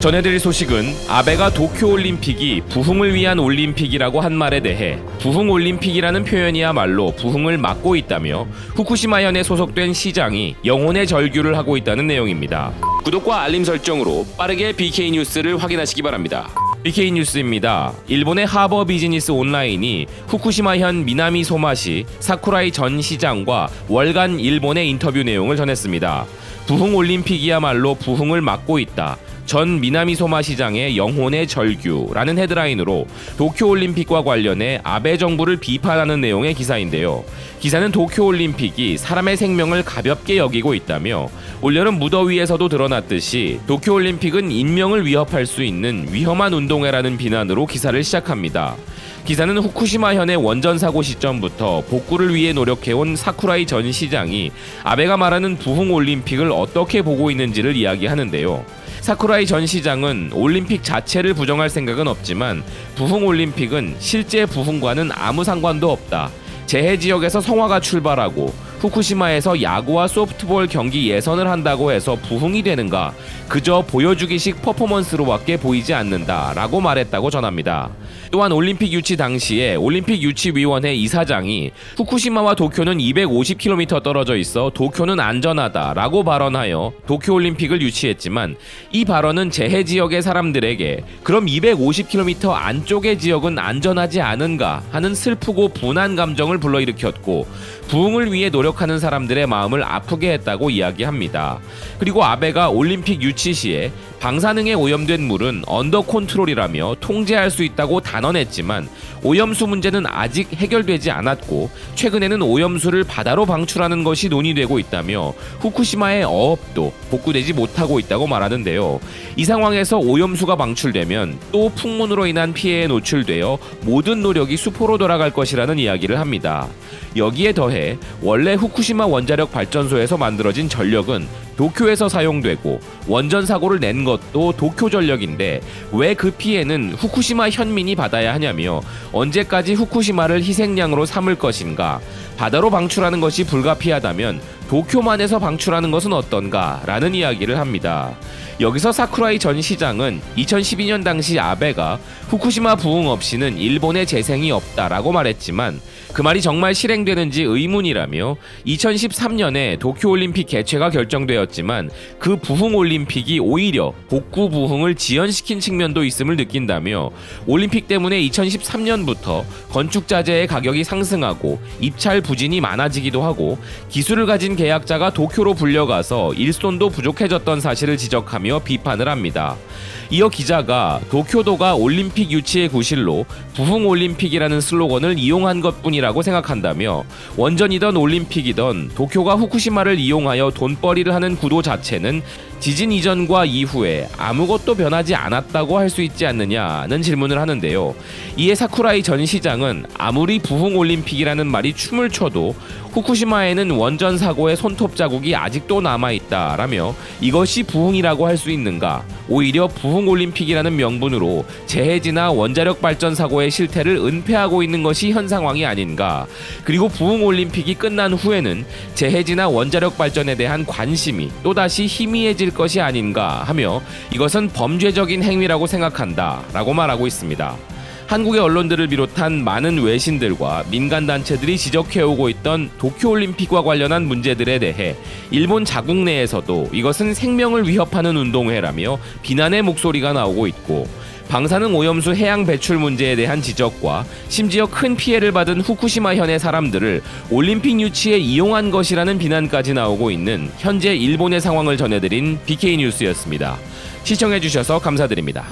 전해드릴 소식은 아베가 도쿄올림픽이 부흥을 위한 올림픽이라고 한 말에 대해 부흥올림픽이라는 표현이야말로 부흥을 막고 있다며 후쿠시마현에 소속된 시장이 영혼의 절규를 하고 있다는 내용입니다. 구독과 알림 설정으로 빠르게 BK뉴스를 확인하시기 바랍니다. BK뉴스입니다. 일본의 하버 비즈니스 온라인이 후쿠시마현 미나미소마시 사쿠라이 전 시장과 월간 일본의 인터뷰 내용을 전했습니다. 부흥올림픽이야말로 부흥을 막고 있다. 전 미나미소마 시장의 영혼의 절규라는 헤드라인으로 도쿄올림픽과 관련해 아베 정부를 비판하는 내용의 기사인데요. 기사는 도쿄올림픽이 사람의 생명을 가볍게 여기고 있다며 올여름 무더위에서도 드러났듯이 도쿄올림픽은 인명을 위협할 수 있는 위험한 운동회라는 비난으로 기사를 시작합니다. 기사는 후쿠시마현의 원전 사고 시점부터 복구를 위해 노력해온 사쿠라이 전 시장이 아베가 말하는 부흥올림픽을 어떻게 보고 있는지를 이야기하는데요. 사쿠라이 전 시장은 올림픽 자체를 부정할 생각은 없지만 부흥올림픽은 실제 부흥과는 아무 상관도 없다. 재해 지역에서 성화가 출발하고 후쿠시마에서 야구와 소프트볼 경기 예선을 한다고 해서 부흥이 되는가? 그저 보여주기식 퍼포먼스로밖에 보이지 않는다 라고 말했다고 전합니다. 또한 올림픽 유치 당시에 올림픽 유치위원회 이사장이 후쿠시마와 도쿄는 250km 떨어져 있어 도쿄는 안전하다 라고 발언하여 도쿄올림픽을 유치했지만 이 발언은 재해 지역의 사람들에게 그럼 250km 안쪽의 지역은 안전하지 않은가 하는 슬프고 분한 감정을 불러일으켰고 부흥을 위해 노력하는 사람들의 마음을 아프게 했다고 이야기합니다. 그리고 아베가 올림픽 유치 시에 방사능에 오염된 물은 언더 컨트롤이라며 통제할 수 있다고 단언했지만 오염수 문제는 아직 해결되지 않았고 최근에는 오염수를 바다로 방출하는 것이 논의되고 있다며 후쿠시마의 어업도 복구되지 못하고 있다고 말하는데요. 이 상황에서 오염수가 방출되면 또 풍문으로 인한 피해에 노출되어 모든 노력이 수포로 돌아갈 것이라는 이야기를 합니다. 여기에 더해 원래 후쿠시마 원자력 발전소에서 만들어진 전력은 도쿄에서 사용되고 원전 사고를 낸 것도 도쿄전력인데 왜 그 피해는 후쿠시마 현민이 받아야 하냐며 언제까지 후쿠시마를 희생양으로 삼을 것인가? 바다로 방출하는 것이 불가피하다면 도쿄만에서 방출하는 것은 어떤가? 라는 이야기를 합니다. 여기서 사쿠라이 전 시장은 2012년 당시 아베가 후쿠시마 부흥 없이는 일본의 재생이 없다라고 말했지만 그 말이 정말 실행되는지 의문이라며 2013년에 도쿄올림픽 개최가 결정되었지만 그 부흥올림픽이 오히려 복구 부흥을 지연시킨 측면도 있음을 느낀다며 올림픽 때문에 2013년부터 건축자재의 가격이 상승하고 입찰 부진이 많아지기도 하고 기술을 가진 계약자가 도쿄로 불려가서 일손도 부족해졌던 사실을 지적하며 비판을 합니다. 이어 기자가 도쿄도가 올림픽 유치의 구실로 부흥올림픽이라는 슬로건을 이용한 것뿐이라고 생각한다며 원전이던 올림픽이던 도쿄가 후쿠시마를 이용하여 돈벌이를 하는 구도 자체는 지진 이전과 이후에 아무것도 변하지 않았다고 할 수 있지 않느냐는 질문을 하는데요. 이에 사쿠라이 전 시장은 아무리 부흥올림픽이라는 말이 춤을 춰도 후쿠시마에는 원전 사고의 손톱 자국이 아직도 남아있다라며 이것이 부흥이라고 할 수 있는가? 오히려 부흥올림픽이라는 명분으로 재해지나 원자력 발전 사고의 실태를 은폐하고 있는 것이 현 상황이 아닌가? 그리고 부흥올림픽이 끝난 후에는 재해지나 원자력 발전에 대한 관심이 또다시 희미해질 것이 아닌가 하며 이것은 범죄적인 행위라고 생각한다 라고 말하고 있습니다. 한국의 언론들을 비롯한 많은 외신들과 민간단체들이 지적해오고 있던 도쿄올림픽과 관련한 문제들에 대해 일본 자국 내에서도 이것은 생명을 위협하는 운동회라며 비난의 목소리가 나오고 있고 방사능 오염수 해양 배출 문제에 대한 지적과 심지어 큰 피해를 받은 후쿠시마현의 사람들을 올림픽 유치에 이용한 것이라는 비난까지 나오고 있는 현재 일본의 상황을 전해드린 BK뉴스였습니다. 시청해주셔서 감사드립니다.